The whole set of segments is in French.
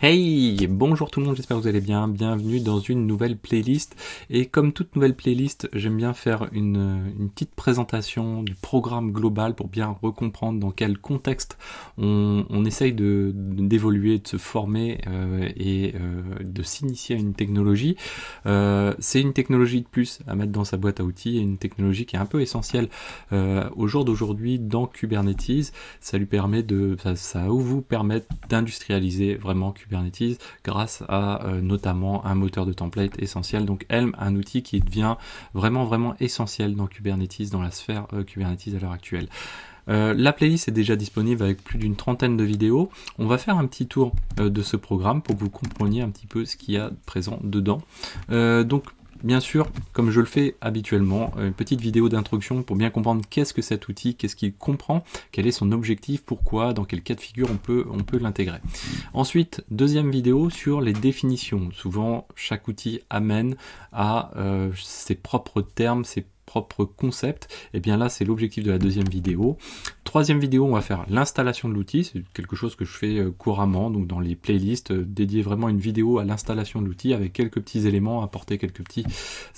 Hey, bonjour tout le monde, j'espère que vous allez bien, bienvenue dans une nouvelle playlist. Et comme toute nouvelle playlist, j'aime bien faire une petite présentation du programme global pour bien recomprendre dans quel contexte on essaye d'évoluer, de se former et de s'initier à une technologie. C'est une technologie de plus à mettre dans sa boîte à outils et une technologie qui est un peu essentielle au jour d'aujourd'hui dans Kubernetes. Ça lui permet ça va vous permettre d'industrialiser vraiment Kubernetes grâce à notamment un moteur de template essentiel. Donc Helm, un outil qui devient vraiment essentiel dans Kubernetes, dans la sphère Kubernetes à l'heure actuelle. La playlist est déjà disponible avec plus d'une trentaine de vidéos. On va faire un petit tour de ce programme pour que vous compreniez un petit peu ce qu'il y a présent dedans. Donc bien sûr, comme je le fais habituellement, une petite vidéo d'introduction pour bien comprendre qu'est-ce que cet outil, qu'est-ce qu'il comprend, quel est son objectif, pourquoi, dans quel cas de figure on peut l'intégrer. Ensuite, deuxième vidéo sur les définitions. Souvent, chaque outil amène à ses propres termes, ses propres concepts. Et bien là, c'est l'objectif de la deuxième vidéo. Troisième vidéo, on va faire l'installation de l'outil. C'est quelque chose que je fais couramment, donc dans les playlists, dédier vraiment une vidéo à l'installation de l'outil avec quelques petits éléments, apporter quelques petits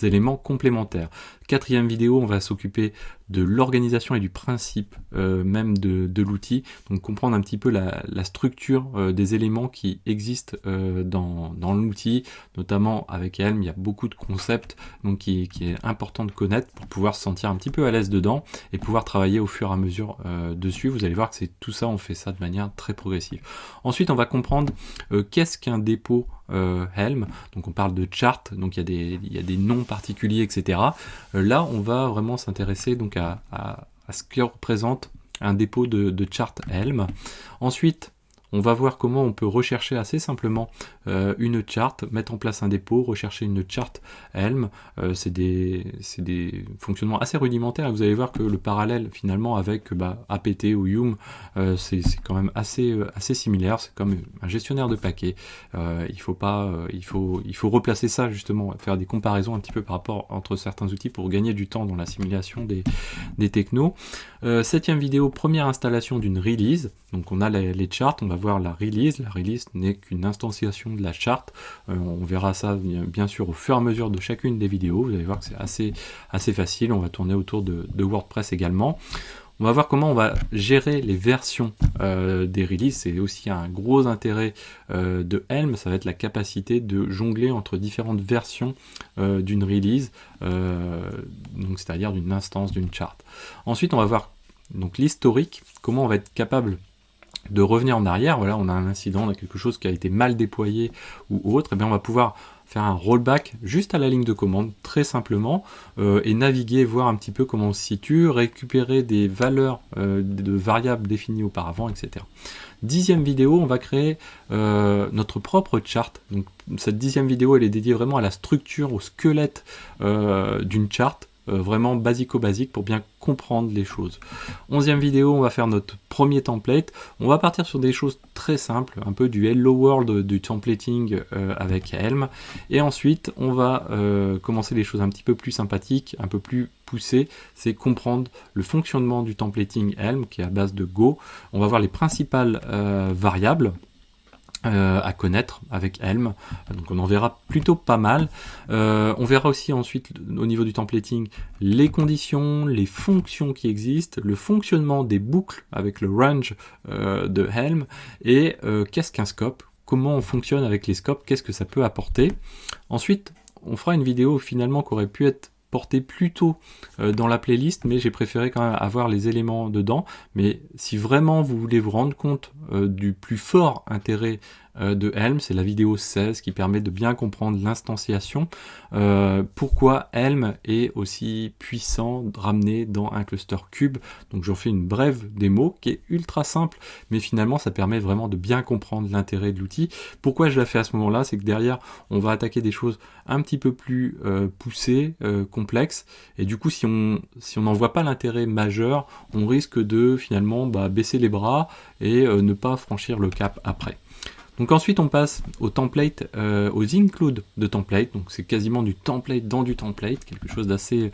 éléments complémentaires. Quatrième vidéo, on va s'occuper de l'organisation et du principe même de l'outil, donc comprendre un petit peu la structure des éléments qui existent dans l'outil, notamment avec Helm. Il y a beaucoup de concepts donc qui est important de connaître pour pouvoir se sentir un petit peu à l'aise dedans et pouvoir travailler au fur et à mesure dessus. Vous allez voir que c'est tout ça, on fait ça de manière très progressive. Ensuite, on va comprendre qu'est-ce qu'un dépôt Helm. Donc on parle de chart, donc il y a des noms particuliers, etc. Là, on va vraiment s'intéresser donc à ce que représente un dépôt de chart Helm. Ensuite, on va voir comment on peut rechercher assez simplement une chart, mettre en place un dépôt, rechercher une chart Helm. C'est des fonctionnements assez rudimentaires et vous allez voir que le parallèle finalement avec apt ou yum, c'est quand même assez similaire. C'est comme un gestionnaire de paquets. Il faut replacer ça justement, faire des comparaisons un petit peu par rapport entre certains outils pour gagner du temps dans la simulation des technos. Septième vidéo, première installation d'une release. Donc on a les charts, on va voir la release. La release n'est qu'une instantiation de la charte. On verra ça bien sûr au fur et à mesure de chacune des vidéos. Vous allez voir que c'est assez facile. On va tourner autour de WordPress également. On va voir comment on va gérer les versions des releases. C'est aussi un gros intérêt de Helm. Ça va être la capacité de jongler entre différentes versions d'une release, donc c'est-à-dire d'une instance, d'une charte. Ensuite, on va voir donc l'historique, comment on va être capable de revenir en arrière. Voilà, on a un incident, on a quelque chose qui a été mal déployé ou autre, et bien on va pouvoir faire un rollback juste à la ligne de commande, très simplement, et naviguer, voir un petit peu comment on se situe, récupérer des valeurs de variables définies auparavant, etc. Dixième vidéo, on va créer notre propre chart. Donc cette dixième vidéo, elle est dédiée vraiment à la structure, au squelette d'une chart, vraiment basico-basique pour bien comprendre les choses. Onzième vidéo, on va faire notre premier template. On va partir sur des choses très simples, un peu du Hello World du templating avec Helm. Et ensuite, on va commencer les choses un petit peu plus sympathiques, un peu plus poussées. C'est comprendre le fonctionnement du templating Helm, qui est à base de Go. On va voir les principales variables à connaître avec Helm, donc on en verra plutôt pas mal. On verra aussi ensuite au niveau du templating les conditions, les fonctions qui existent, le fonctionnement des boucles avec le range de Helm et qu'est-ce qu'un scope, comment on fonctionne avec les scopes, qu'est-ce que ça peut apporter. Ensuite, on fera une vidéo finalement qui aurait pu être porté plus tôt dans la playlist, mais j'ai préféré quand même avoir les éléments dedans. Mais si vraiment vous voulez vous rendre compte du plus fort intérêt de Helm, c'est la vidéo 16 qui permet de bien comprendre l'instanciation, pourquoi Helm est aussi puissant ramené dans un cluster cube. Donc j'en fais une brève démo qui est ultra simple, mais finalement ça permet vraiment de bien comprendre l'intérêt de l'outil. Pourquoi je la fais à ce moment-là, c'est que derrière on va attaquer des choses un petit peu plus poussées, complexes, et du coup si on n'en voit pas l'intérêt majeur, on risque de finalement baisser les bras et ne pas franchir le cap après. Donc ensuite on passe au template, aux include de template, donc c'est quasiment du template dans du template, quelque chose d'assez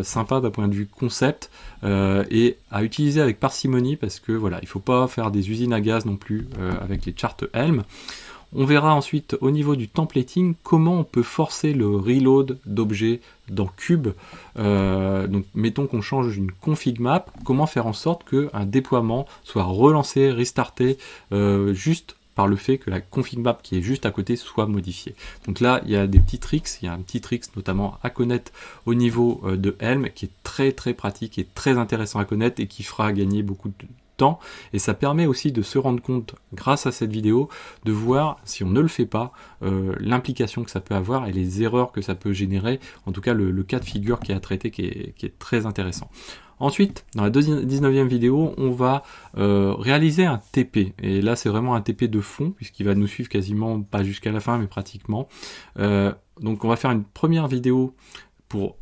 sympa d'un point de vue concept, et à utiliser avec parcimonie parce que voilà, il ne faut pas faire des usines à gaz non plus avec les charts Helm. On verra ensuite au niveau du templating comment on peut forcer le reload d'objets dans Cube. Donc mettons qu'on change une config map, comment faire en sorte qu'un déploiement soit relancé, restarté, juste par le fait que la config map qui est juste à côté soit modifiée. Donc là, il y a des petits tricks, il y a un petit trick notamment à connaître au niveau de Helm qui est très pratique et très intéressant à connaître et qui fera gagner beaucoup de temps, et ça permet aussi de se rendre compte grâce à cette vidéo de voir si on ne le fait pas l'implication que ça peut avoir et les erreurs que ça peut générer, en tout cas le cas de figure qui est à traiter qui est très intéressant. Ensuite, dans la 19e vidéo, on va réaliser un TP, et là c'est vraiment un TP de fond puisqu'il va nous suivre quasiment pas jusqu'à la fin mais pratiquement. Donc on va faire une première vidéo pour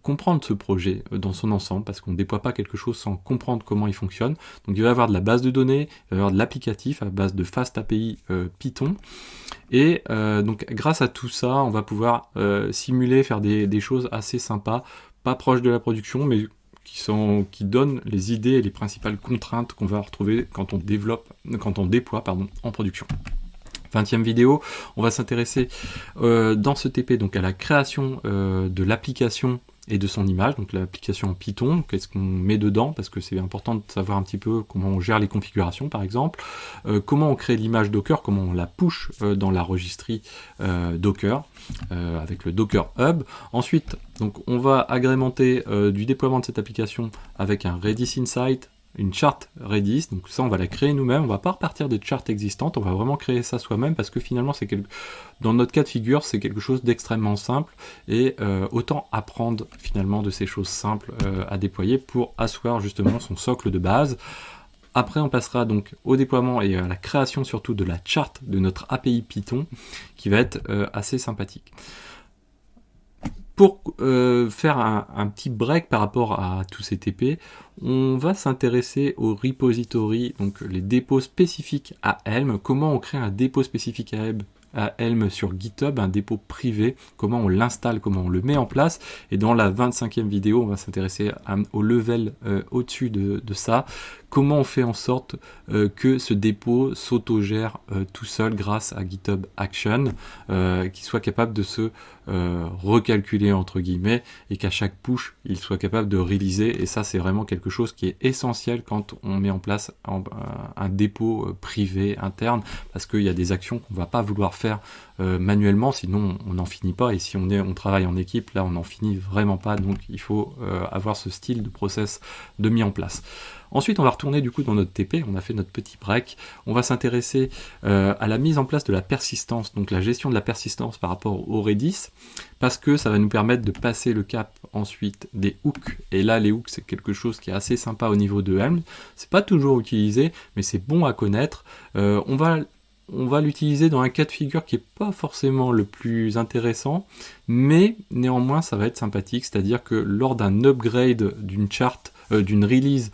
comprendre ce projet dans son ensemble, parce qu'on ne déploie pas quelque chose sans comprendre comment il fonctionne. Donc il va y avoir de la base de données, il va y avoir de l'applicatif à base de Fast API Python, et donc grâce à tout ça, on va pouvoir simuler, faire des choses assez sympas, pas proches de la production, mais qui donnent les idées et les principales contraintes qu'on va retrouver quand on déploie en production. 20e vidéo, on va s'intéresser dans ce TP donc à la création de l'application et de son image, donc l'application en Python, qu'est-ce qu'on met dedans, parce que c'est important de savoir un petit peu comment on gère les configurations par exemple, comment on crée l'image Docker, comment on la push dans la registrie Docker, avec le Docker Hub. Ensuite, donc, on va agrémenter du déploiement de cette application avec un Redis Insight, une charte Redis, donc ça on va la créer nous-mêmes, on va pas repartir des charts existantes, on va vraiment créer ça soi-même parce que finalement dans notre cas de figure c'est quelque chose d'extrêmement simple et autant apprendre finalement de ces choses simples à déployer pour asseoir justement son socle de base. Après on passera donc au déploiement et à la création surtout de la charte de notre API Python qui va être assez sympathique. Pour faire un petit break par rapport à tous ces TP, on va s'intéresser au repository, donc les dépôts spécifiques à Helm, comment on crée un dépôt spécifique à Helm sur GitHub, un dépôt privé, comment on l'installe, comment on le met en place, et dans la 25e vidéo, on va s'intéresser au level au-dessus de ça, comment on fait en sorte que ce dépôt s'autogère tout seul grâce à GitHub Action, qu'il soit capable de se recalculer entre guillemets et qu'à chaque push il soit capable de réaliser, et ça c'est vraiment quelque chose qui est essentiel quand on met en place un dépôt privé interne, parce qu'il y a des actions qu'on va pas vouloir faire manuellement, sinon on n'en finit pas, et si on travaille en équipe, là on n'en finit vraiment pas, donc il faut avoir ce style de process de mis en place. Ensuite, on va retourner du coup dans notre TP, on a fait notre petit break, on va s'intéresser à la mise en place de la persistance, donc la gestion de la persistance par rapport au Redis, parce que ça va nous permettre de passer le cap ensuite des hooks, et là les hooks c'est quelque chose qui est assez sympa au niveau de Helm, c'est pas toujours utilisé, mais c'est bon à connaître. On va l'utiliser dans un cas de figure qui n'est pas forcément le plus intéressant, mais néanmoins ça va être sympathique, c'est-à-dire que lors d'un upgrade d'une charte, d'une release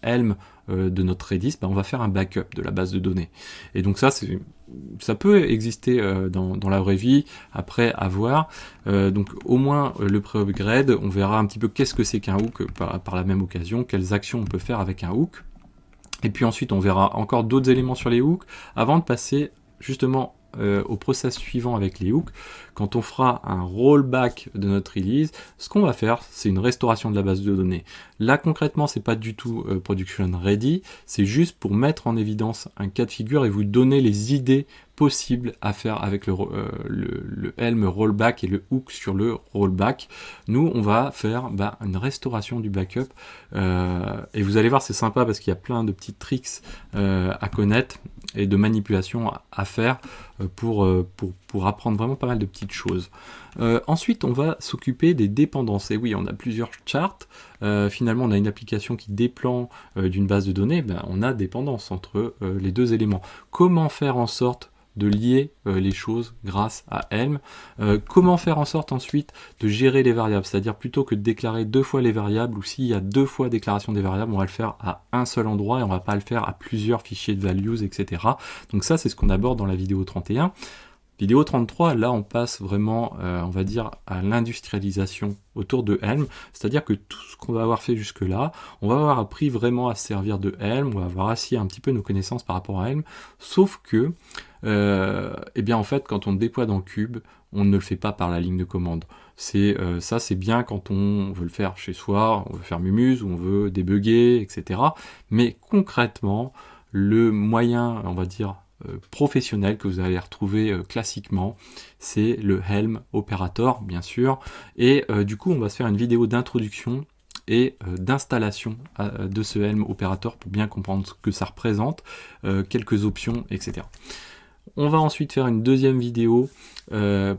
Helm de notre Redis, on va faire un backup de la base de données. Et donc ça peut exister dans la vraie vie, après à voir. Donc au moins le pré-upgrade, on verra un petit peu qu'est-ce que c'est qu'un hook par la même occasion, quelles actions on peut faire avec un hook. Et puis ensuite on verra encore d'autres éléments sur les hooks, avant de passer justement au process suivant avec les hooks. Quand on fera un rollback de notre release, ce qu'on va faire, c'est une restauration de la base de données. Là concrètement, c'est pas du tout production ready, c'est juste pour mettre en évidence un cas de figure et vous donner les idées possibles à faire avec le Helm rollback et le hook sur le rollback. Nous, on va faire une restauration du backup et vous allez voir, c'est sympa parce qu'il y a plein de petits tricks à connaître et de manipulations à faire pour apprendre vraiment pas mal de petites choses. Ensuite, on va s'occuper des dépendances. Et oui, on a plusieurs charts. Finalement, on a une application qui dépend d'une base de données. On a dépendance entre les deux éléments. Comment faire en sorte de lier les choses grâce à Helm. Comment faire en sorte ensuite de gérer les variables, c'est-à-dire plutôt que de déclarer 2 fois les variables, ou s'il y a 2 fois déclaration des variables, on va le faire à un seul endroit et on va pas le faire à plusieurs fichiers de values, etc. Donc ça, c'est ce qu'on aborde dans la vidéo 31. Vidéo 33, là on passe vraiment, on va dire, à l'industrialisation autour de Helm, c'est-à-dire que tout ce qu'on va avoir fait jusque-là, on va avoir appris vraiment à se servir de Helm, on va avoir assis un petit peu nos connaissances par rapport à Helm, sauf que, eh bien en fait, quand on déploie dans Cube, on ne le fait pas par la ligne de commande. Ça c'est bien quand on veut le faire chez soi, on veut faire Mumuse, ou on veut débugger, etc. Mais concrètement, le moyen, on va dire, professionnel que vous allez retrouver classiquement, c'est le Helm Operator, bien sûr, et du coup on va se faire une vidéo d'introduction et d'installation de ce Helm Operator pour bien comprendre ce que ça représente, quelques options, etc. On va ensuite faire une deuxième vidéo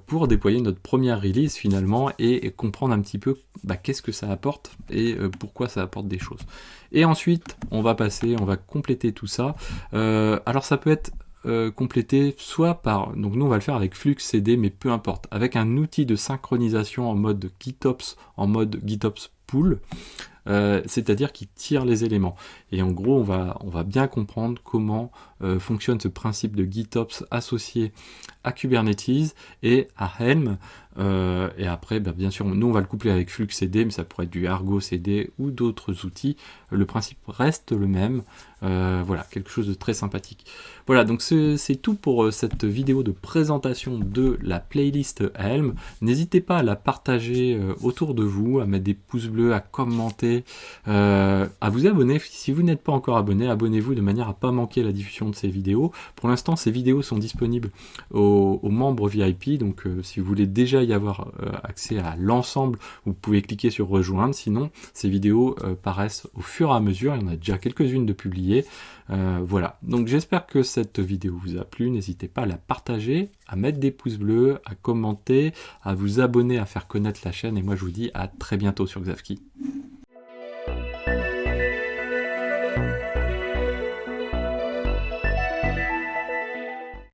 pour déployer notre première release finalement et comprendre un petit peu qu'est-ce que ça apporte et pourquoi ça apporte des choses. Et ensuite, on va compléter tout ça. Alors ça peut être complété soit par, donc nous on va le faire avec FluxCD, mais peu importe, avec un outil de synchronisation en mode GitOps, en mode GitOps Pool, c'est-à-dire qui tire les éléments. Et en gros, on va bien comprendre comment fonctionne ce principe de GitOps associé à Kubernetes et à Helm. Et après, bien sûr, nous on va le coupler avec FluxCD, mais ça pourrait être du Argo CD ou d'autres outils. Le principe reste le même. Voilà, quelque chose de très sympathique. Voilà, donc c'est tout pour cette vidéo de présentation de la playlist Helm. N'hésitez pas à la partager autour de vous, à mettre des pouces bleus, à commenter, à vous abonner. Si vous n'êtes pas encore abonné, abonnez-vous de manière à ne pas manquer la diffusion de ces vidéos. Pour l'instant, ces vidéos sont disponibles aux membres VIP, donc si vous voulez déjà y avoir accès à l'ensemble, vous pouvez cliquer sur rejoindre. Sinon, ces vidéos paraissent au fur et à mesure. Il y en a déjà quelques-unes de publiées. Voilà, donc j'espère que cette vidéo vous a plu. N'hésitez pas à la partager, à mettre des pouces bleus, à commenter, à vous abonner, à faire connaître la chaîne. Et moi, je vous dis à très bientôt sur Xavki.